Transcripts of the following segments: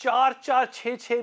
4-4, 6-6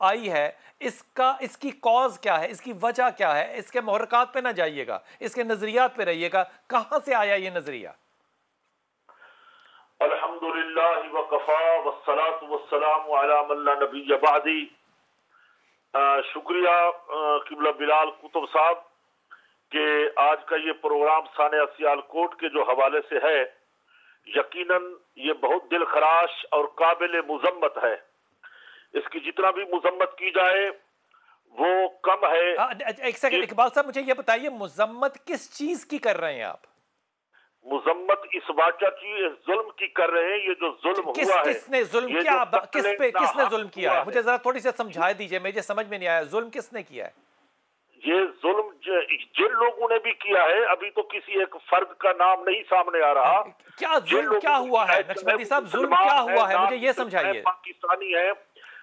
آئی ہے، اس کی کاز کیا ہے، اس کی وجہ کیا ہے؟ اس کے محرکات پہ نہ جائیے گا، اس کے نظریات پہ رہیے گا، کہاں سے آیا یہ نظریہ؟ الحمدللہ وکفا والصلاة والسلام علی من لا نبی بعدی۔ شکریہ قبلہ بلال قطب صاحب کہ آج کا یہ پروگرام ثانیہ سیالکوٹ کے جو حوالے سے ہے، یقیناً یہ بہت دل خراش اور قابل مذمت ہے۔ اس کی جتنا بھی مذمت کی جائے وہ کم ہے۔ ایک سیکنڈ اقبال صاحب، مجھے یہ بتائیے مذمت کس چیز کی کر رہے ہیں آپ؟ مذمت اس واقعہ کی، ظلم کی کر رہے ہیں۔ یہ جو ظلم ہوا ہے، کس نے ظلم کیا؟ کس نے ظلم کیا ہے؟ مجھے ذرا تھوڑی سی سمجھا دیجئے، مجھے سمجھ میں نہیں آیا ظلم کس نے کیا ہے؟ یہ ظلم جن لوگوں نے بھی کیا ہے، ابھی تو کسی ایک فرد کا نام نہیں سامنے آ رہا۔ کیا ظلم کیا ہوا ہے نقشبندی صاحب؟ ظلم کیا ہوا ہے مجھے یہ سمجھائیے۔ پاکستانی ہے،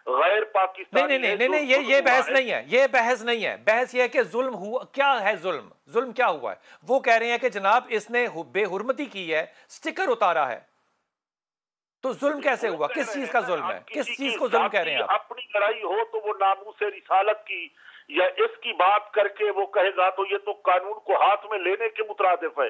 غیر پاکستانی نہیں، یہ بحث نہیں ہے، یہ بحث نہیں ہے۔ بحث یہ ہے کہ ظلم ہوا کیا ہے، ظلم کیا ہوا ہے؟ وہ کہہ رہے ہیں کہ جناب اس نے بے حرمتی کی ہے، سٹکر اتارا ہے، تو ظلم کیسے ہوا؟ کس چیز کا ظلم ہے؟ کس چیز کو ظلم کہہ رہے ہیں آپ؟ اپنی لڑائی ہو تو وہ ناموس رسالت کی یا اس کی بات کر کے وہ کہے گا تو یہ تو قانون کو ہاتھ میں لینے کے مترادف ہے۔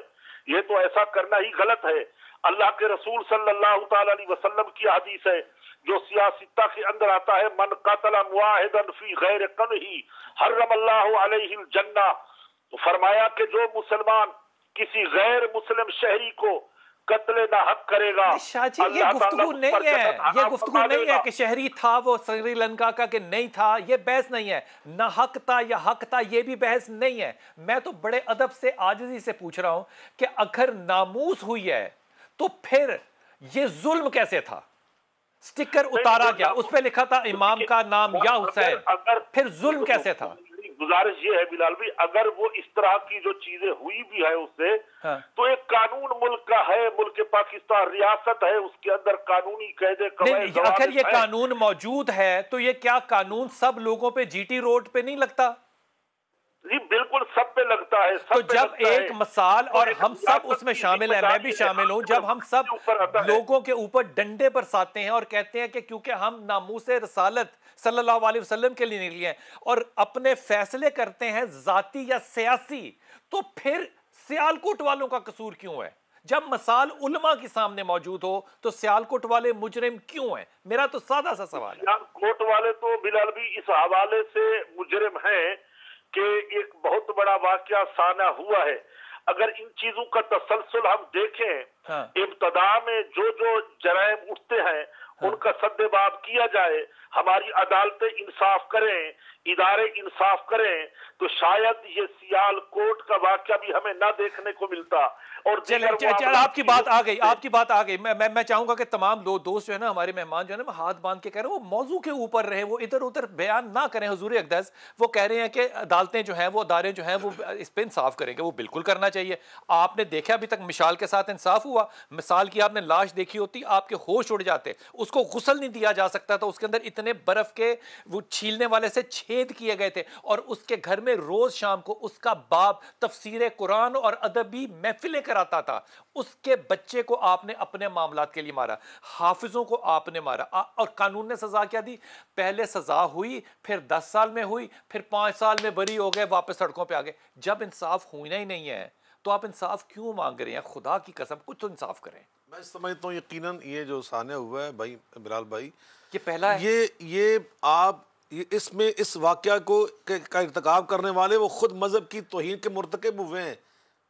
یہ تو ایسا کرنا ہی غلط ہے۔ اللہ کے رسول صلی اللہ تعالی علیہ وسلم کی حدیث ہے جو سیاستہ کے اندر آتا ہے، من قتل معاہدا فی غیر قنہ حرم اللہ علیہ الجنہ۔ فرمایا کہ جو مسلمان کسی غیر مسلم شہری کو قتل نہ حق کرے گا، شاہ جی یہ گفتگو نہیں ہے، یہ گفتگو نہیں ہے کہ شہری تھا وہ سری لنکا کا کہ نہیں تھا، یہ بحث نہیں ہے۔ نہ حق تھا یا حق تھا، یہ بھی بحث نہیں ہے۔ میں تو بڑے ادب سے عاجزی سے پوچھ رہا ہوں کہ اگر ناموس ہوئی ہے تو پھر یہ ظلم کیسے تھا؟ سٹکر اتارا گیا، اس پہ لکھا تھا امام کا نام یا حسین، پھر ظلم کیسے تھا؟ گزارش یہ ہے بلال بھائی، اگر وہ اس طرح کی جو چیزیں ہوئی بھی ہے اس سے، تو ایک قانون ملک کا ہے، ملک پاکستان ریاست ہے، اس کے اندر قانونی قاعدے قواعد۔ اگر یہ قانون موجود ہے تو یہ کیا قانون سب لوگوں پہ جی ٹی روڈ پہ نہیں لگتا؟ جی بالکل سب پہ لگتا ہے۔ تو جب ایک مثال، اور ہم سب اس میں شامل ہیں، میں بھی شامل ہوں، جب ہم سب لوگوں کے اوپر ڈنڈے برساتے ہیں اور کہتے ہیں کہ کیونکہ ہم ناموس رسالت صلی اللہ علیہ وسلم کے لیے نکلے ہیں اور اپنے فیصلے کرتے ہیں ذاتی یا سیاسی، تو پھر سیالکوٹ والوں کا قصور کیوں ہے؟ جب مثال علماء کے سامنے موجود ہو تو سیالکوٹ والے مجرم کیوں ہیں؟ میرا تو سادہ سا سوال ہے۔ سیالکوٹ والے تو بلال بھی اس حوالے سے مجرم ہیں کہ ایک بہت بڑا واقعہ سانحہ ہوا ہے۔ اگر ان چیزوں کا تسلسل ہم دیکھیں، ابتدا میں جو جرائم اٹھتے ہیں ان کا سد باب کیا جائے، ہماری عدالتیں انصاف کریں، ادارے انصاف کریں، تو شاید یہ سیالکوٹ کا واقعہ بھی ہمیں نہ دیکھنے کو ملتا۔ اور آپ کی بات آ گئی، میں چاہوں گا کہ تمام دوست جو ہے نا، ہمارے مہمان جو ہے نا، میں ہاتھ باندھ کے کہہ رہا ہوں وہ موضوع کے اوپر رہے، وہ ادھر ادھر بیان نہ کریں۔ حضور اقدس وہ کہہ رہے ہیں کہ عدالتیں جو ہیں، وہ ادارے جو ہیں، وہ اس پہ انصاف کریں گے، وہ بالکل کرنا چاہیے۔ آپ نے دیکھا ابھی تک مشال کے ساتھ انصاف ہوا؟ مثال کی آپ نے لاش دیکھی ہوتی، آپ کے ہوش اڑ جاتے، اس کو غسل نہیں دیا جا سکتا تھا، اس کے اندر اتنے برف کے وہ چھیلنے والے سے چھید کیے گئے تھے، اور اس کے گھر میں روز شام کو اس کا باپ تفسیر قرآن اور ادبی محفلیں کراتا تھا۔ اس کے بچے کو آپ نے اپنے معاملات کے لیے مارا، حافظوں کو آپ نے مارا، اور قانون نے سزا کیا دی؟ پہلے سزا ہوئی، پھر 10 سال میں ہوئی، پھر 5 سال میں بری ہو گئے، واپس سڑکوں پہ آ گئے۔ جب انصاف ہونا ہی نہیں ہے تو آپ انصاف کیوں مانگ رہے ہیں؟ خدا کی قسم کچھ تو انصاف کریں۔ میں سمجھتا ہوں یقیناً یہ جو سانحہ ہوا ہے بھائی بلال بھائی، یہ پہلا ہے، یہ آپ اس میں اس واقعہ کو کا ارتکاب کرنے والے وہ خود مذہب کی توہین کے مرتکب ہوئے ہیں۔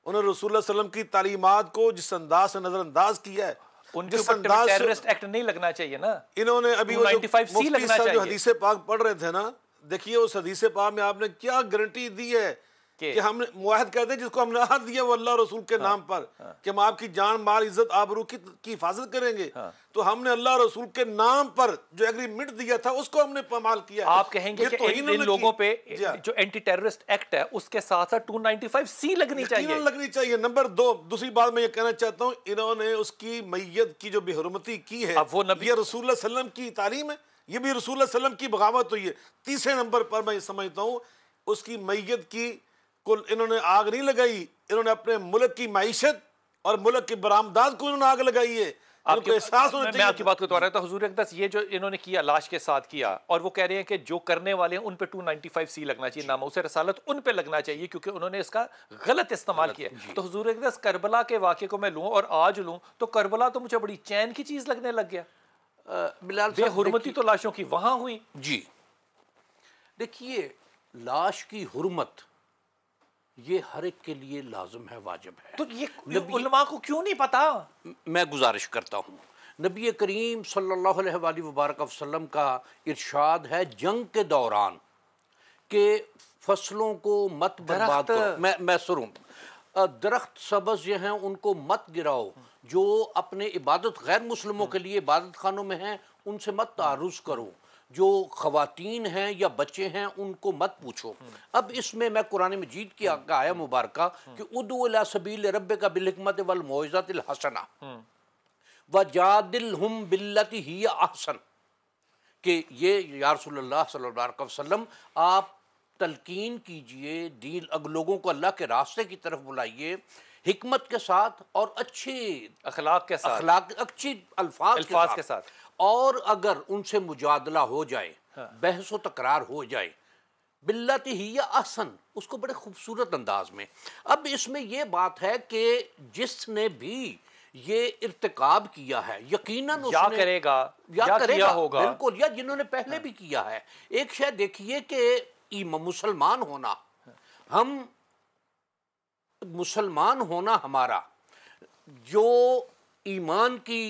انہوں نے رسول اللہ علیہ وسلم کی تعلیمات کو جس انداز سے نظر انداز کیا ہے، ان کے اوپر ٹیررسٹ ایکٹ نہیں لگنا چاہیے نا۔ انہوں نے ابھی وہ مفتی صاحب جو حدیث پاک پڑھ رہے تھے نا، دیکھیے اس حدیث پاک میں آپ نے کیا گارنٹی دی ہے کہ ہم نے معاہد کہتے ہیں جس کو ہم نے عہد دیا وہ اللہ رسول کے نام پر کہ ہم آپ کی جان مال عزت آبرو کی حفاظت کریں گے، تو ہم نے اللہ رسول کے نام پر جو ایگریمنٹ دیا تھا اس کو ہم نے پامال کیا۔ آپ کہیں گے کہ ان لوگوں پہ جو اینٹی ٹیررسٹ ایکٹ ہے اس کے ساتھ ساتھ 295C لگنی چاہیے، لگنی چاہیے۔ نمبر 2، دوسری بات میں یہ کہنا چاہتا ہوں، انہوں نے اس کی میت کی جو بے حرمتی کی ہے، یہ رسول اللہ صلی اللہ علیہ وسلم کی تعلیم ہے، یہ بھی رسول اللہ صلی اللہ علیہ وسلم کی بغاوت ہوئی ہے۔ تیسرے نمبر پر میں سمجھتا ہوں اس کی میت کی انہوں نے آگ نہیں لگائی، انہوں نے اپنے ملک کی معیشت اور ملک کی برآمدات کو انہوں نے آگ لگائی ہے۔ آپ میں آپ کی بات کو دوہرا رہا تھا حضور اقدس یہ جو انہوں نے کیا لاش کے ساتھ کیا اور وہ کہہ رہے ہیں کہ جو کرنے والے ہیں ان پہ 295C لگنا چاہیے ناموس رسالت ان پہ لگنا چاہیے کیونکہ انہوں نے اس کا غلط استعمال کیا تو حضور اقدس کربلا کے واقعے کو میں لوں اور آج لوں تو کربلا تو مجھے بڑی چین کی چیز لگنے لگ گیا بلال بے حرمتی تو لاشوں کی وہاں ہوئی جی دیکھیے لاش کی حرمت یہ ہر ایک کے لیے لازم ہے واجب ہے تو یہ علماء کو کیوں نہیں پتا میں گزارش کرتا ہوں نبی کریم صلی اللہ علیہ وآلہ وبارک وسلم کا ارشاد ہے جنگ کے دوران کہ فصلوں کو مت برباد کرو میں سروں درخت سبز جو ہیں ان کو مت گراؤ جو اپنے عبادت غیر مسلموں کے لیے عبادت خانوں میں ہیں ان سے مت تعرض کرو جو خواتین ہیں یا بچے ہیں ان کو مت پوچھو اب اس میں قرآن مجید کی آیہ مبارکہ کہ ادعو الی سبیل ربک بالحکمت والموعظۃ الحسنہ وجادلہم باللتی ہی احسن کہ یہ یا رسول اللہ صلی اللہ علیہ وسلم آپ تلقین کیجئے دین لوگوں کو اللہ کے راستے کی طرف بلائیے حکمت کے ساتھ اور اچھے اخلاق کے ساتھ اچھی الفاظ کے ساتھ اور اگر ان سے مجادلہ ہو جائے بحث و تکرار ہو جائے باللتی ہی احسن اس کو بڑے خوبصورت انداز میں اب اس میں یہ بات ہے کہ جس نے بھی یہ ارتکاب کیا ہے یقیناً یا کرے گا یا کیا ہوگا بالکل یا جنہوں نے پہلے بھی کیا ہے ایک شے دیکھیے کہ مسلمان ہونا ہمارا جو ایمان کی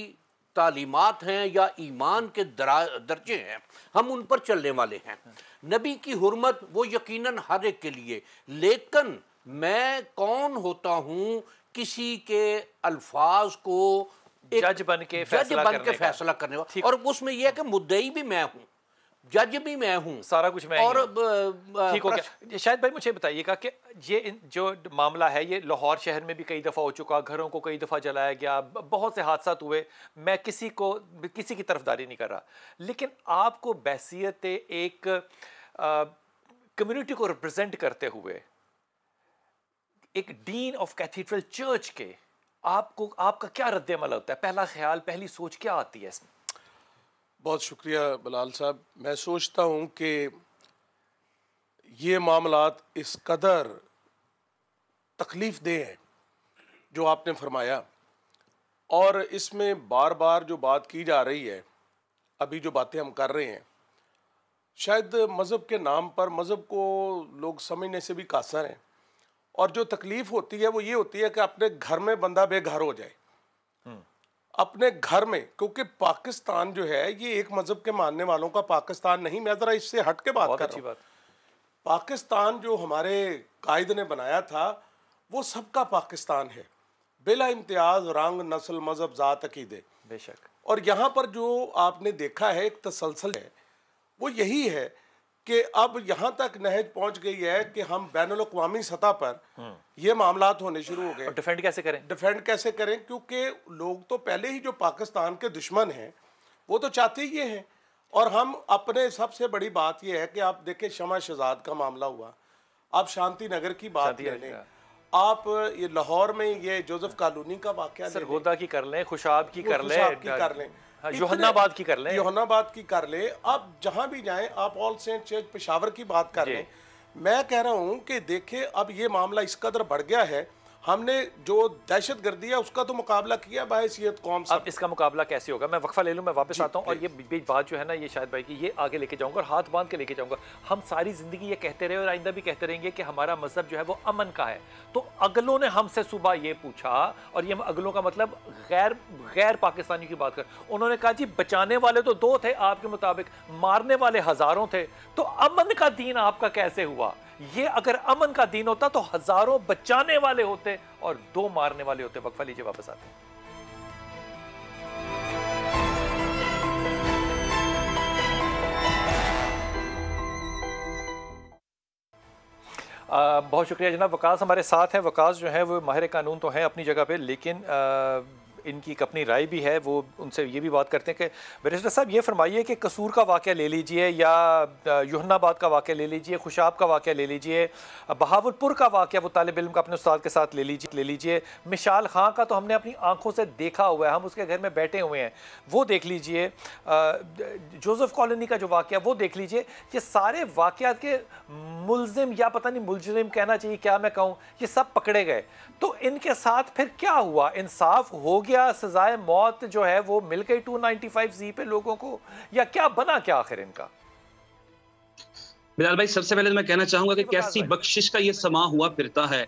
تعلیمات ہیں یا ایمان کے درجے ہیں ہم ان پر چلنے والے ہیں نبی کی حرمت وہ یقیناً ہر ایک کے لیے لیکن میں کون ہوتا ہوں کسی کے الفاظ کو جج بن کے فیصلہ کرنے والا اور اس میں یہ ہے کہ مدعی بھی میں ہوں جج بھی میں ہوں سارا کچھ میں اور ٹھیک ہو گیا شاید بھائی مجھے بتائیے گا کہ یہ جو معاملہ ہے یہ لاہور شہر میں بھی کئی دفعہ ہو چکا گھروں کو کئی دفعہ جلایا گیا بہت سے حادثات ہوئے میں کسی کی طرفداری نہیں کر رہا لیکن آپ کو بحیثیت ایک کمیونٹی کو ریپرزینٹ کرتے ہوئے ایک ڈین آف کیتھیڈرل چرچ کے آپ کا کیا رد عمل ہوتا ہے پہلا خیال پہلی سوچ کیا آتی ہے اس میں بہت شکریہ بلال صاحب میں سوچتا ہوں کہ یہ معاملات اس قدر تکلیف دہ ہیں جو آپ نے فرمایا اور اس میں بار بار جو بات کی جا رہی ہے ابھی جو باتیں ہم کر رہے ہیں شاید مذہب کے نام پر مذہب کو لوگ سمجھنے سے بھی قاصر ہیں اور جو تکلیف ہوتی ہے وہ یہ ہوتی ہے کہ اپنے گھر میں بندہ بے گھر ہو جائے اپنے گھر میں کیونکہ پاکستان جو ہے یہ ایک مذہب کے ماننے والوں کا پاکستان نہیں میں ذرا اس سے ہٹ کے بات کر رہا ہوں پاکستان جو ہمارے قائد نے بنایا تھا وہ سب کا پاکستان ہے بلا امتیاز رنگ نسل مذہب ذات عقیدے بے شک اور یہاں پر جو آپ نے دیکھا ہے ایک تسلسل ہے وہ یہی ہے کہ اب یہاں تک نہج پہنچ گئی ہے کہ ہم بین الاقوامی سطح پر یہ معاملات ہونے شروع ہو گئے ڈیفینڈ کیسے کریں کیونکہ لوگ تو پہلے ہی جو پاکستان کے دشمن ہیں وہ تو چاہتے ہی یہ ہیں اور ہم اپنے سب سے بڑی بات یہ ہے کہ آپ دیکھیں شمع شہزاد کا معاملہ ہوا آپ شانتی نگر کی بات لے لیں آپ یہ لاہور میں یہ جوزف کالونی کا واقعہ سرگودا کی کر لیں خوشاب کی کر لیں یوحنا آباد کی کر لیں آپ جہاں بھی جائیں آپ آل سینٹ چرچ پشاور کی بات کر لیں میں کہہ رہا ہوں کہ دیکھیں اب یہ معاملہ اس قدر بڑھ گیا ہے ہم نے جو دہشت گردی ہے اس کا تو مقابلہ کیا بحیثیت قوم سے اب اس کا مقابلہ کیسے ہوگا میں وقفہ لے لوں میں واپس آتا ہوں اور یہ بات جو ہے نا یہ شاید بھائی کی یہ آگے لے کے جاؤں گا اور ہاتھ باندھ کے لے کے جاؤں گا ہم ساری زندگی یہ کہتے رہے اور آئندہ بھی کہتے رہیں گے کہ ہمارا مذہب جو ہے وہ امن کا ہے تو اگلوں نے ہم سے صبح یہ پوچھا اور یہ اگلوں کا مطلب غیر پاکستانی کی بات کر انہوں نے کہا جی بچانے والے تو 2 تھے آپ کے مطابق مارنے والے ہزاروں تھے تو امن کا دین آپ کا کیسے ہوا یہ اگر امن کا دین ہوتا تو ہزاروں بچانے والے ہوتے اور 2 مارنے والے ہوتے وقفہ لیجئے واپس آتے ہیں بہت شکریہ جناب وقاص ہمارے ساتھ ہیں وقاص جو ہیں وہ ماہر قانون تو ہیں اپنی جگہ پہ لیکن ان کی ایک اپنی رائے بھی ہے، وہ ان سے یہ بھی بات کرتے ہیں کہ بیرسٹر صاحب یہ فرمائیے کہ قصور کا واقعہ لے لیجئے یا یوحنا آباد کا واقعہ لے لیجئے، خوشاب کا واقعہ لے لیجئے، بہاولپور کا واقعہ وہ طالب علم کا اپنے استاد کے ساتھ لے لیجئے، مشال خان کا تو ہم نے اپنی آنکھوں سے دیکھا ہوا ہے، ہم اس کے گھر میں بیٹھے ہوئے ہیں، وہ دیکھ لیجئے، جوزف کالونی کا جو واقعہ وہ دیکھ لیجئے۔ یہ سارے واقعات کے ملزم یا پتہ نہیں ملزم کہنا چاہیے کیا میں کہوں، یہ سب پکڑے گئے، تو ان کے ساتھ پھر کیا ہوا؟ انصاف ہو گیا؟ سزائے موت جو ہے وہ مل گئی 295Z پہ لوگوں کو، یا کیا بنا کیا آخر ان کا؟ بلال بھائی سب سے پہلے میں کہنا چاہوں گا کہ کیسی بخشش کا یہ سما ہوا پھرتا ہے،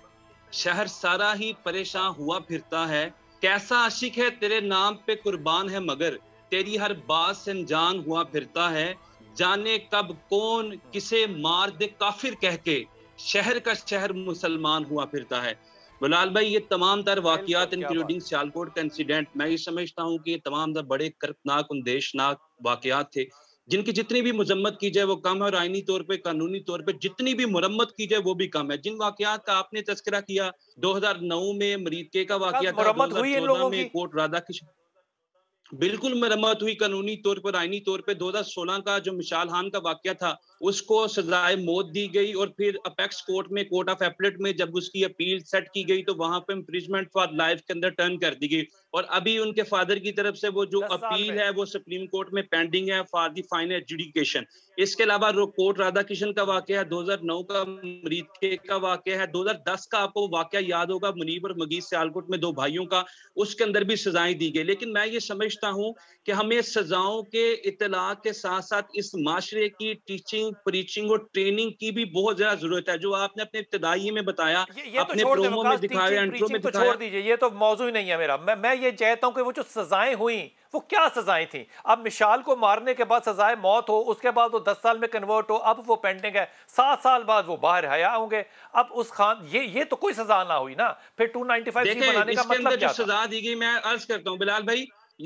شہر سارا ہی پریشان ہوا پھرتا ہے، کیسا عاشق ہے تیرے نام پہ قربان ہے مگر تیری ہر بات سے انجان ہوا پھرتا ہے، جانے کب کون کسے مار دے کافر کہہ کے شہر کا شہر مسلمان ہوا پھرتا ہے۔ بلال بھائی یہ تمام تر واقعات انکلوڈنگ سیالکوٹ کا انسیڈنٹ، میں یہ سمجھتا ہوں کہ یہ تمام تر بڑے کرپناک اندیشناک واقعات تھے جن کی جتنی بھی مذمت کی جائے وہ کم ہے، اور آئینی طور پہ قانونی طور پہ جتنی بھی مرمت کی جائے وہ بھی کم ہے۔ جن واقعات کا آپ نے تذکرہ کیا، 2009 میں مریدکے کا واقعہ تھا، 2014 میں کوٹ رادھا کشن، بالکل مرمت ہوئی قانونی طور پر آئینی طور پہ۔ 2016 کا جو مشال خان کا واقعہ تھا اس کو سزائے موت دی گئی، اور پھر اپیکس کورٹ میں کورٹ آف ایپلیٹ میں جب اس کی اپیل سیٹ کی گئی تو وہاں پہ امپریزمنٹ فار لائف کے اندر ٹرن کر دی گئی، اور ابھی ان کے فادر کی طرف سے وہ جو اپیل ہے وہ سپریم کورٹ میں پینڈنگ ہے فار دی فائنل ایڈجوڈیکیشن۔ اس کے علاوہ کوٹ رادھا کشن کا واقعہ ہے، 2009 کا مریدکے کا واقعہ ہے، 2010 کا آپ کو واقعہ یاد ہوگا منیب اور مغیث سیالکوٹ میں دو بھائیوں کا، اس کے اندر بھی سزائیں دی گئی۔ لیکن میں یہ سمجھتا ہوں کہ ہمیں سزاؤں کے اطلاع کے ساتھ ساتھ اس معاشرے کی ٹیچنگ، پریچنگ اور ٹریننگ کی بھی بہت زیادہ ضرورت ہے، جو آپ نے اپنے ابتدائی میں بتایا، اپنے پرومو میں دکھایا، انٹرو میں دکھایا۔ چھوڑ دیجئے، یہ تو موضوع ہی نہیں ہے میرا۔ میں یہ چاہتا ہوں کہ وہ جو سزائیں ہوئیں وہ کیا سزائیں تھیں؟ اب مشال کو مارنے کے بعد سزائے موت ہو، اس کے بعد وہ 10 سال میں کنورٹ ہو، اب وہ پینڈنگ ہے، 7 سال بعد وہ باہر حیا ہوں گے۔ اب اس خان یہ تو کوئی سزا نہ ہوئی نا، پھر 295 بنانے کا مطلب کیا تھا؟ سزا دی گئی، میں عرض کرتا ہوں بلال بھائی،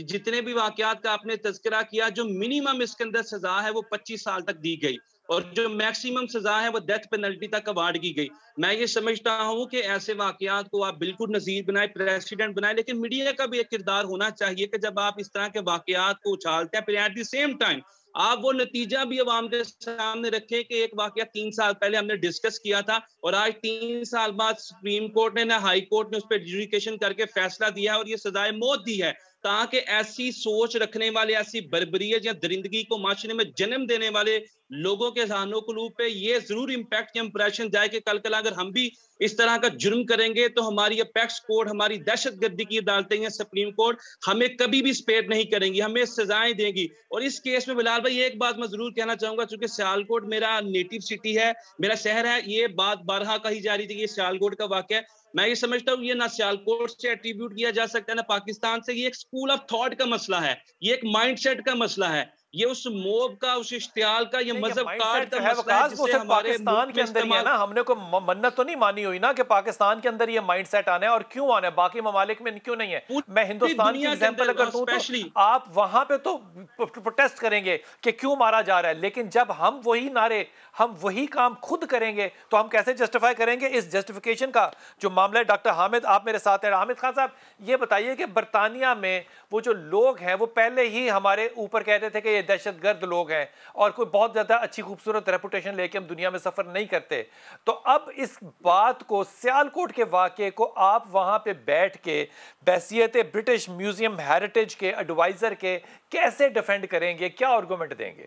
جتنے بھی واقعات کا آپ نے تذکرہ کیا، جو منیمم اس کے اندر سزا ہے وہ 25 سال تک دی گئی، اور جو میکسیمم سزا ہے وہ ڈیتھ پینلٹی تک اوارڈ کی گئی۔ میں یہ سمجھتا ہوں کہ ایسے واقعات کو آپ بالکل نظیر بنائیں، پریسیڈنٹ بنائیں، لیکن میڈیا کا بھی ایک کردار ہونا چاہیے کہ جب آپ اس طرح کے واقعات کو اچھالتے ہیں، پھر ایٹ دی سیم ٹائم آپ وہ نتیجہ بھی عوام کے سامنے رکھیں کہ ایک واقعہ 3 سال پہلے ہم نے ڈسکس کیا تھا، اور آج 3 سال بعد سپریم کورٹ نے ہائی کورٹ نے اس پہ ایڈجوڈیکیشن کر کے فیصلہ دیا ہے اور یہ سزائے موت دی ہے، تاکہ ایسی سوچ رکھنے والے، ایسی بربریت یا درندگی کو معاشرے میں جنم دینے والے لوگوں کے ذہن و قلوب پہ یہ ضرور امپیکٹ یا امپریشن جائے کہ کل اگر ہم بھی اس طرح کا جرم کریں گے تو ہماری اپیکس کورٹ، ہماری دہشت گردی کی عدالتیں یا سپریم کورٹ ہمیں کبھی بھی سپیئر نہیں کریں گی، ہمیں سزائیں دیں گی۔ اور اس کیس میں بلال بھائی ایک بات میں ضرور کہنا چاہوں گا، چونکہ سیالکوٹ میرا نیٹو سٹی ہے، میرا شہر ہے، یہ بات بارہا کہی جا رہی تھی کہ یہ سیالکوٹ کا واقعہ ہے، میں یہ سمجھتا ہوں یہ نہ سیالکوٹ سے ایٹریبیوٹ کیا جا سکتا ہے نہ پاکستان سے، یہ ایک سکول آف تھاٹ کا مسئلہ ہے، یہ ایک مائنڈ سیٹ کا مسئلہ ہے، یہ اس موب کا، اس اشتعال کا، یہ مذہب کارڈ کا مسئلہ ہے جسے ہمارے پاکستان کے اندر ہی ہے نا۔ ہم نے کوئی منت تو نہیں مانی ہوئی نا کہ پاکستان کے اندر یہ مائنڈ سیٹ آنا ہے، اور کیوں آنا ہے، باقی ممالک میں کیوں نہیں ہے؟ میں ہندوستان کی ایگزامپل اگر دوں تو آپ وہاں پہ تو پروٹیسٹ کریں گے کہ کیوں مارا جا رہا ہے، لیکن جب ہم وہی نعرے، ہم وہی کام خود کریں گے تو ہم کیسے جسٹیفائی کریں گے اس جسٹیفیکیشن کا جو معاملہ ہے؟ ڈاکٹر حامد آپ میرے ساتھ ہیں۔ حامد خان صاحب یہ بتائیے کہ برطانیہ میں وہ جو لوگ ہیں وہ پہلے ہی ہمارے اوپر کہتے تھے کہ یہ دہشت گرد لوگ ہیں اور کوئی بہت زیادہ اچھی خوبصورت ریپوٹیشن لے کے ہم دنیا میں سفر نہیں کرتے، تو اب اس بات کو، سیالکوٹ کے واقعے کو آپ وہاں پہ بیٹھ کے بحیثیت برٹش میوزیم ہیریٹیج کے ایڈوائزر کے کیسے ڈیفینڈ کریں گے، کیا آرگومنٹ دیں گے؟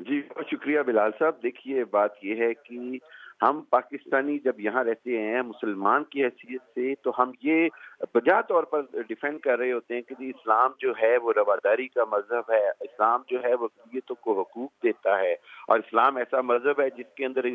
جی بہت شکریہ بلال صاحب۔ دیکھیے بات یہ ہے کہ ہم پاکستانی جب یہاں رہتے ہیں مسلمان کی حیثیت سے، تو ہم یہ بجا طور پر ڈیفینڈ کر رہے ہوتے ہیں کہ جی اسلام جو ہے وہ رواداری کا مذہب ہے، اسلام جو ہے وہ اقلیتوں کو حقوق دیتا ہے، اور اسلام ایسا مذہب ہے جس کے اندر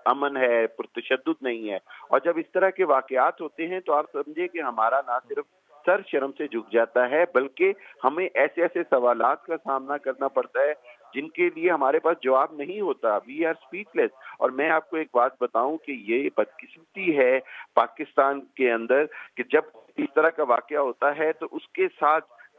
امن ہے، پرتشدد نہیں ہے۔ اور جب اس طرح کے واقعات ہوتے ہیں تو آپ سمجھے کہ ہمارا نہ صرف سر شرم سے جھک جاتا ہے، بلکہ ہمیں ایسے ایسے سوالات کا سامنا کرنا پڑتا ہے جن کے لیے ہمارے پاس جواب نہیں ہوتا۔ وی آر اسپیچ لیس۔ اور میں آپ کو ایک بات بتاؤں کہ یہ بدقسمتی ہے پاکستان کے اندر کہ جب اس طرح کا واقعہ ہوتا ہے تو اس کے ساتھ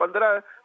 15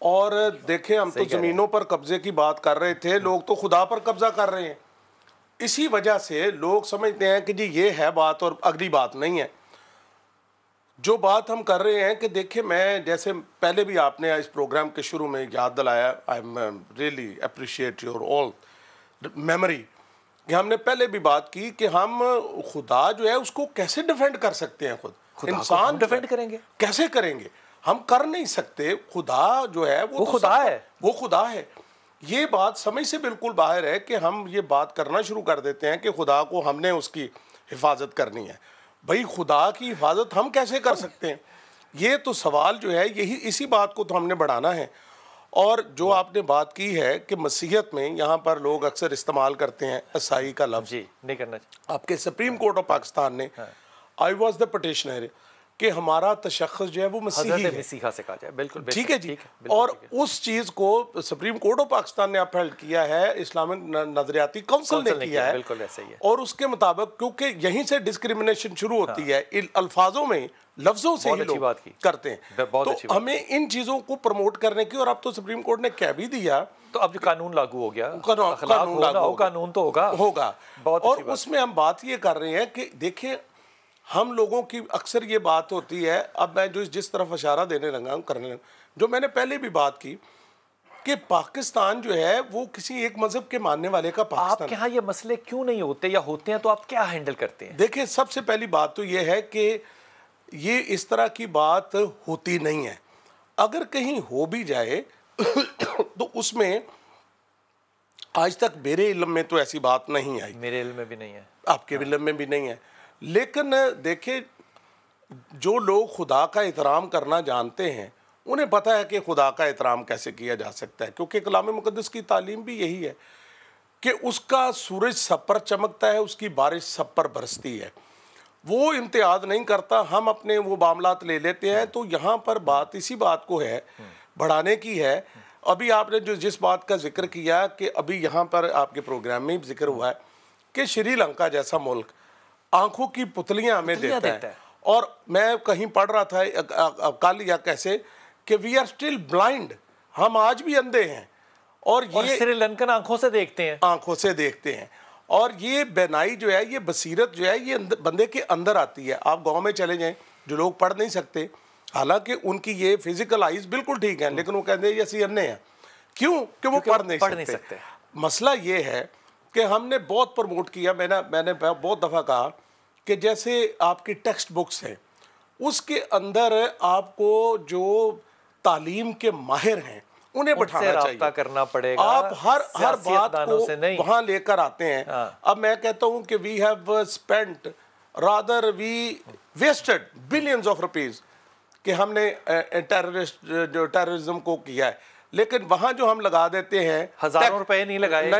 اور دیکھیں ہم تو زمینوں پر قبضے کی بات کر رہے تھے، لوگ تو خدا پر قبضہ کر رہے ہیں. اسی وجہ سے لوگ سمجھتے ہیں کہ جی یہ ہے بات اور اگلی بات نہیں ہے. جو بات ہم کر رہے ہیں کہ دیکھیں، میں جیسے پہلے بھی آپ نے اس پروگرام کے شروع میں یاد دلایا، I am really appreciate your all memory, کہ ہم نے پہلے بھی بات کی کہ ہم خدا جو ہے اس کو کیسے ڈیفینڈ کر سکتے ہیں. خود انسان ڈیفینڈ کریں گے کیسے کریں گے؟ ہم کر نہیں سکتے. خدا جو ہے وہ خدا ہے، وہ خدا ہے. یہ بات سمجھ سے بالکل باہر ہے کہ ہم یہ بات کرنا شروع کر دیتے ہیں کہ خدا کو ہم نے اس کی حفاظت کرنی ہے. بھائی خدا کی حفاظت ہم کیسے کر سکتے ہیں؟ یہ تو سوال جو ہے یہی، اسی بات کو تو ہم نے بڑھانا ہے. اور جو آپ نے بات کی ہے کہ مسیحیت میں یہاں پر لوگ اکثر استعمال کرتے ہیں عیسائی کا لفظ. جی نہیں کرنا چاہیے. آپ کے سپریم کورٹ آف پاکستان نے آئی واز دا پٹیشنر کہ ہمارا تشخص جو ہے وہ مسیحی ہے، مسیحا سے کہا جائے. بالکل ٹھیک ہے جی. اور اس چیز کو سپریم کورٹ آف پاکستان نے اپہیلڈ کیا ہے، اسلامک نظریاتی کونسل نے کیا ہے. بالکل ایسا ہی ہے. اور اس کے مطابق کیونکہ یہیں سے ڈسکریمنیشن شروع ہوتی ہے، الفاظوں میں، لفظوں سے ہی لوگ کرتے ہیں. تو ہمیں ان چیزوں کو پروموٹ کرنے کی، اور اب تو سپریم کورٹ نے کہہ بھی دیا تو اب جو قانون لاگو ہو گیا، قانون تو ہوگا. اور اس میں ہم بات یہ کر رہے ہیں کہ دیکھیں ہم لوگوں کی اکثر یہ بات ہوتی ہے، اب میں جس طرف اشارہ دینے لگا ہوں کرنے لگا، جو میں نے پہلے بھی بات کی کہ پاکستان جو ہے وہ کسی ایک مذہب کے ماننے والے کا پاکستان. آپ کے ہاں یہ مسئلے کیوں نہیں ہوتے، یا ہوتے ہیں تو آپ کیا ہینڈل کرتے ہیں؟ دیکھیں سب سے پہلی بات تو یہ ہے کہ یہ اس طرح کی بات ہوتی نہیں ہے. اگر کہیں ہو بھی جائے تو اس میں آج تک میرے علم میں تو ایسی بات نہیں آئی. میرے علم میں بھی نہیں ہے، آپ کے علم میں بھی نہیں ہے. لیکن دیکھیں جو لوگ خدا کا احترام کرنا جانتے ہیں انہیں پتہ ہے کہ خدا کا احترام کیسے کیا جا سکتا ہے، کیونکہ کلام مقدس کی تعلیم بھی یہی ہے کہ اس کا سورج سب پر چمکتا ہے، اس کی بارش سب پر برستی ہے. وہ امتیاز نہیں کرتا. ہم اپنے وہ معاملات لے لیتے ہیں. تو یہاں پر بات اسی بات کو ہے بڑھانے کی ہے. ابھی آپ نے جس بات کا ذکر کیا کہ ابھی یہاں پر آپ کے پروگرام میں ذکر ہوا ہے کہ شری لنکا جیسا ملک آنکھوں کی پتلیاں ہمیں دیتا ہے. اور میں کہیں پڑھ رہا تھا کل یا کیسے کہ وی آر اسٹل بلائنڈ، ہم آج بھی اندھے ہیں. اور یہ سری لنکن آنکھوں سے دیکھتے ہیں، آنکھوں سے دیکھتے ہیں. اور یہ بینائی جو ہے، یہ بصیرت جو ہے، یہ بندے کے اندر آتی ہے. آپ گاؤں میں چلے جائیں، جو لوگ پڑھ نہیں سکتے، حالانکہ ان کی یہ فزیکل آئیز بالکل ٹھیک ہیں، لیکن وہ کہتے ہیں یہ اسی اندھے ہیں. کیوں؟ کہ وہ پڑھ نہیں سکتے. مسئلہ یہ ہے کہ ہم نے بہت پروموٹ کیا، میں نے بہت دفعہ کہا کہ جیسے آپ کی ٹیکسٹ بکس ہیں، اس کے اندر آپ کو جو تعلیم کے ماہر ہیں انہیں بٹھانا چاہیے، کرنا پڑے گا. آپ ہر بات کو وہاں لے کر آتے ہیں. اب میں کہتا ہوں کہ we have spent rather we wasted billions of rupees کہ ہم نے ٹیررزم کو کیا ہے، لیکن وہاں جو ہم لگا دیتے ہیں ہزاروں روپے نہیں لگائے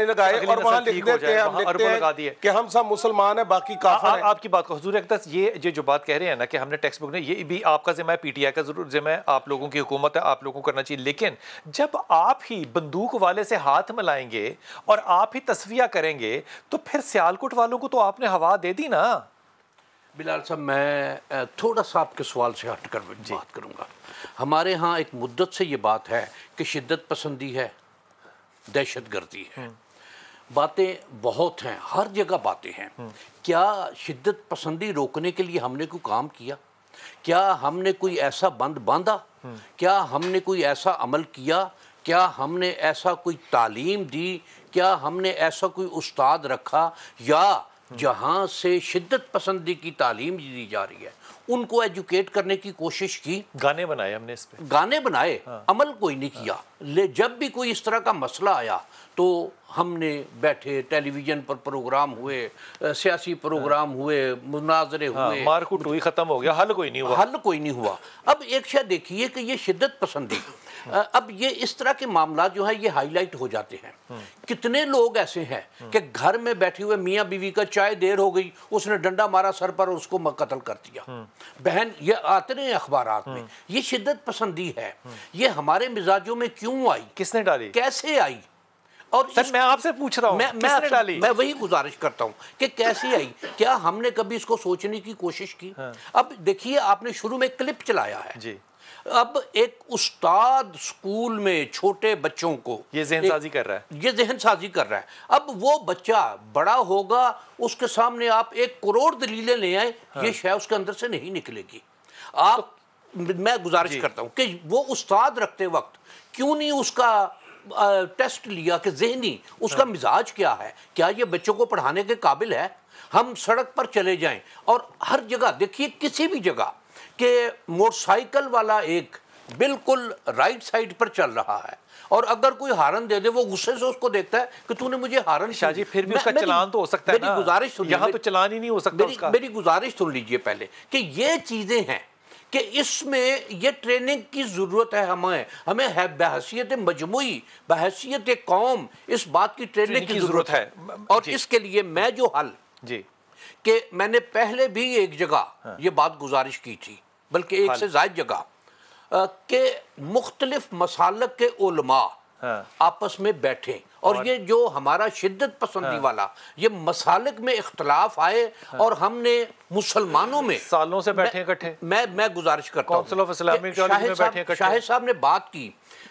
اور وہاں لکھ دیتے ہیں، ہم لکھتے ہیں کہ ہم سب مسلمان ہیں باقی کافر ہیں. آپ کی بات کو حضور اقدس یہ جو بات کہہ رہے ہیں نا کہ ہم نے ٹیکسٹ بک نے، یہ بھی آپ کا ذمہ ہے، پی ٹی آئی کا ضرور ذمہ ہے، آپ لوگوں کی حکومت ہے، آپ لوگوں کو کرنا چاہیے. لیکن جب آپ ہی بندوق والے سے ہاتھ ملائیں گے اور آپ ہی تصفیہ کریں گے تو پھر سیالکوٹ والوں کو تو آپ نے ہوا دے دی نا. بلال صاحب میں تھوڑا سا آپ کے سوال سے ہٹ کر بات کروں گا. ہمارے ہاں ایک مدت سے یہ بات ہے کہ شدت پسندی ہے، دہشت گردی ہے، باتیں بہت ہیں، ہر جگہ باتیں ہیں. کیا شدت پسندی روکنے کے لیے ہم نے کوئی کام کیا؟ کیا ہم نے کوئی ایسا بند باندھا؟ کیا ہم نے کوئی ایسا عمل کیا؟ کیا ہم نے ایسا کوئی تعلیم دی؟ کیا ہم نے ایسا کوئی استاد رکھا؟ یا جہاں سے شدت پسندی کی تعلیم دی جا رہی ہے ان کو ایجوکیٹ کرنے کی کوشش کی؟ گانے بنائے ہم نے، اس پہ گانے بنائے، عمل کوئی نہیں کیا. جب بھی کوئی اس طرح کا مسئلہ آیا تو ہم نے بیٹھے، ٹیلی ویژن پر پروگرام ہوئے، سیاسی پروگرام ہوئے، مناظرے ہوئے، مار کوٹ ہوئی، ختم ہو گیا، حل کوئی نہیں ہوا. اب ایک شے دیکھیے کہ یہ شدت پسندی، اب یہ اس طرح کے معاملات جو ہیں یہ ہائی لائٹ ہو جاتے ہیں. کتنے لوگ ایسے ہیں کہ گھر میں بیٹھے ہوئے میاں بیوی کا چائے دیر ہو گئی، اس نے ڈنڈا مارا سر پر اور اس کو قتل کر دیا. بہن، یہ آتے ہیں اخبارات میں. یہ شدت پسندی ہے. یہ ہمارے مزاجوں میں کیوں آئی؟ کس نے ڈالی؟ کیسے آئی؟ اور سر میں آپ سے پوچھ رہا ہوں کس نے ڈالی؟ میں وہی گزارش کرتا ہوں کہ کیسے آئی. کیا ہم نے کبھی اس کو سوچنے کی کوشش کی؟ اب دیکھیے، آپ نے شروع میں کلپ چلایا ہے. جی، اب ایک استاد اسکول میں چھوٹے بچوں کو یہ ذہن سازی کر رہا ہے، یہ ذہن سازی کر رہا ہے. اب وہ بچہ بڑا ہوگا، اس کے سامنے آپ 1 کروڑ دلیلیں لے آئیں، یہ شے اس کے اندر سے نہیں نکلے گی. آپ میں گزارش کرتا ہوں کہ وہ استاد رکھتے وقت کیوں نہیں اس کا ٹیسٹ لیا کہ ذہنی اس کا مزاج کیا ہے، کیا یہ بچوں کو پڑھانے کے قابل ہے. ہم سڑک پر چلے جائیں اور ہر جگہ دیکھیے، کسی بھی جگہ کہ موٹر سائیکل والا ایک بالکل رائٹ سائیڈ پر چل رہا ہے اور اگر کوئی ہارن دے دے وہ غصے سے اس کو دیکھتا ہے کہ تو نے مجھے ہارن. شاہ جی پھر بھی اس کا چلان تو ہو سکتا ہے نا. میری گزارش سن، یہاں تو چلان ہی نہیں ہو سکتا اس کا. میری گزارش سن لیجئے پہلے کہ یہ چیزیں ہیں کہ اس میں یہ ٹریننگ کی ضرورت ہے. ہمیں بحیثیت مجموعی، بحیثیت قوم اس بات کی ٹریننگ کی ضرورت ہے. اور اس کے لیے میں جو حل جی کہ میں نے پہلے بھی ایک جگہ یہ بات گزارش کی تھی، بلکہ ایک سے زائد جگہ، کہ مختلف مسالک کے علماء آپس میں بیٹھیں اور یہ جو ہمارا شدت پسندی والا یہ مسالک میں اختلاف آئے اور ہم نے مسلمانوں میں سالوں سے بیٹھے اکٹھے. میں گزارش کرتا ہوں کونسل آف اسلامک تھیولوجی میں بیٹھے اکٹھے. شاہد صاحب نے بات کی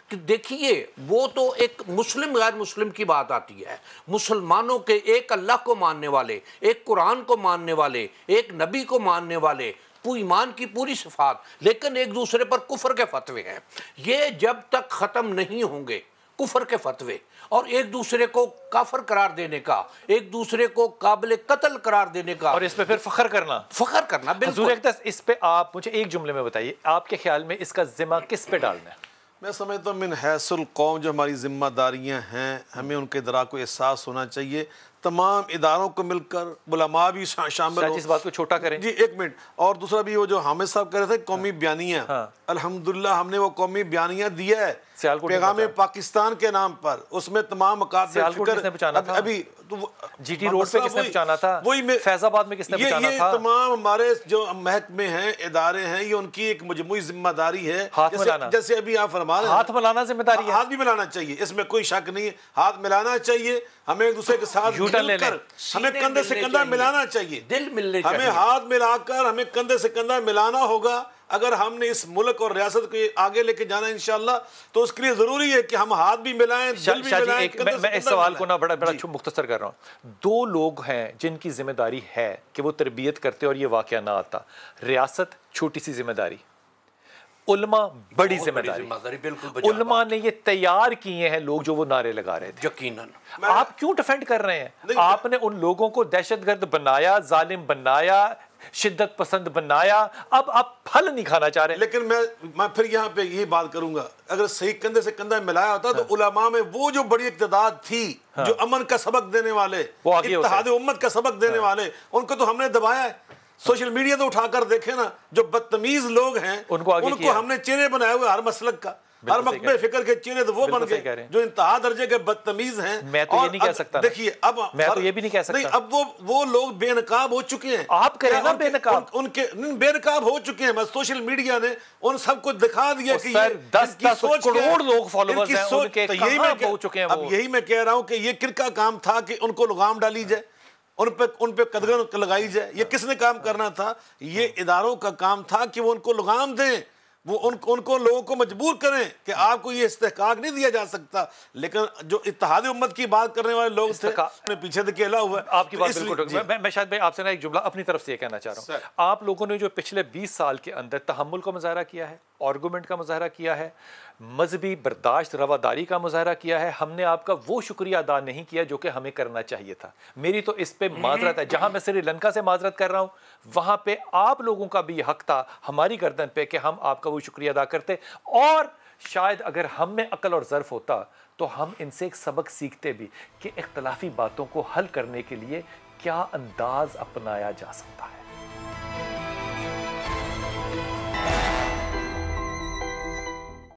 کہ دیکھیے وہ تو ایک مسلم غیر مسلم کی بات آتی ہے. مسلمانوں کے ایک اللہ کو ماننے والے، ایک قرآن کو ماننے والے، ایک نبی کو ماننے والے، ایمان کی پوری صفات، لیکن ایک دوسرے پر کفر کے فتوے ہیں. یہ جب تک ختم نہیں ہوں گے کفر کے فتوے اور ایک دوسرے کو کافر قرار دینے کا، ایک دوسرے کو قابل قتل قرار دینے کا، اور اس پہ پھر فخر کرنا بالکل. حضور اقدس اس پہ آپ مجھے ایک جملے میں بتائیے، آپ کے خیال میں اس کا ذمہ کس پہ ڈالنا ہے؟ میں سمجھتا ہوں من حیث القوم جو ہماری ذمہ داریاں ہیں ہمیں ان کے ادراک و احساس ہونا چاہیے. تمام اداروں کو مل کر علماء بھی شامل ہو. اس بات کو چھوٹا کریں جی 1 منٹ. اور دوسرا بھی وہ جو حامد صاحب کہہ رہے تھے قومی بیانیہ، الحمدللہ ہم نے وہ قومی بیانیہ دیا ہے پیغام پاکستان کے نام پر. اس میں تمام مقاصد فکر ابھی جی ٹی روڈ پہ کس نے پہنچانا تھا، فیض آباد میں کس نے پہنچانا تھا. یہ تمام ہمارے جو محکمے ہیں، ادارے ہیں، یہ ان کی ایک مجموعی ذمہ داری ہے. جیسے ابھی آپ فرما رہے ہیں ہاتھ ملانا ذمہ داری ہے. ہاتھ بھی ملانا چاہیے، اس میں کوئی شک نہیں ہے. ہاتھ ملانا چاہیے، ہمیں ایک دوسرے کے ساتھ مل کر ہمیں کندھے سے کندھا ملانا چاہیے. دل ملنے چاہیے. ہمیں ہاتھ ملا کر ہمیں کندھے سے کندھا ملانا ہوگا. اگر ہم نے اس ملک اور ریاست کو آگے لے کے جانا انشاءاللہ تو اس کے لیے ضروری ہے کہ ہم ہاتھ بھی ملائیں، دل بھی ملائیں. میں اس سوال کو بڑا مختصر کر رہا ہوں. 2 لوگ ہیں جن کی ذمہ داری ہے کہ وہ تربیت کرتے اور یہ واقعہ نہ آتا. ریاست چھوٹی سی ذمہ داری، علماء بڑی ذمہ داری. علماء نے یہ تیار کیے ہیں لوگ جو وہ نعرے لگا رہے تھے. یقیناً آپ کیوں ڈیفینڈ کر رہے ہیں؟ آپ نے ان لوگوں کو دہشت گرد بنایا، ظالم بنایا، شدت پسند بنایا، اب آپ پھل نہیں کھانا چاہ رہے. لیکن میں پھر یہاں پہ یہی بات کروں گا، اگر صحیح کندھے سے کندھا ملایا ہوتا تو علماء میں وہ جو بڑی اقتدار تھی جو امن کا سبق دینے والے، اتحاد امت کا سبق دینے والے، ان کو تو ہم نے دبایا ہے. سوشل میڈیا تو اٹھا کر دیکھیں نا، جو بدتمیز لوگ ہیں ان کو ہم نے چہرے بنائے ہوئے ہر مسلک کا، ہر مکتب فکر کے چہرے تو وہ بن گئے جو انتہا درجے کے بدتمیز ہیں. میں تو یہ نہیں کہہ سکتا. دیکھیے اب میں تو یہ بھی نہیں کہہ سکتا. اب وہ لوگ بے نقاب ہو چکے ہیں. آپ کریں نا بے نقاب. ان کے بے نقاب ہو چکے ہیں. بس سوشل میڈیا نے ان سب کو دکھا دیا کہ یہ 10 کروڑ لوگ فالوورز ہیں ان کے، کہاں پہنچ چکے ہیں وہ. اب یہی میں کہہ رہا ہوں کہ یہ کن کا کام تھا کہ ان کو لگام ڈالی جائے، ان پہ قدغن لگائی جائے. یہ کس نے کام کرنا تھا؟ یہ اداروں کا کام تھا کہ وہ ان کو لگام دیں، وہ ان کو لوگوں کو مجبور کریں کہ آپ کو یہ استحقاق نہیں دیا جا سکتا. لیکن جو اتحاد امت کی بات کرنے والے لوگ تھے پیچھے دھکیلا ہوا ہے. آپ کی بات بالکل. میں شاید بھائی آپ سے نا ایک جملہ اپنی طرف سے یہ کہنا چاہ رہا ہوں. آپ لوگوں نے جو پچھلے 20 سال کے اندر تحمل کا مظاہرہ کیا ہے، آرگومنٹ کا مظاہرہ کیا ہے، مذہبی برداشت رواداری کا مظاہرہ کیا ہے، ہم نے آپ کا وہ شکریہ ادا نہیں کیا جو کہ ہمیں کرنا چاہیے تھا. میری تو اس پہ معذرت ہے. جہاں میں سری لنکا سے معذرت کر رہا ہوں، وہاں پہ آپ لوگوں کا بھی حق تھا ہماری گردن پہ کہ ہم آپ کا وہ شکریہ ادا کرتے. اور شاید اگر ہم میں عقل اور ظرف ہوتا تو ہم ان سے ایک سبق سیکھتے بھی کہ اختلافی باتوں کو حل کرنے کے لیے کیا انداز اپنایا جا سکتا ہے.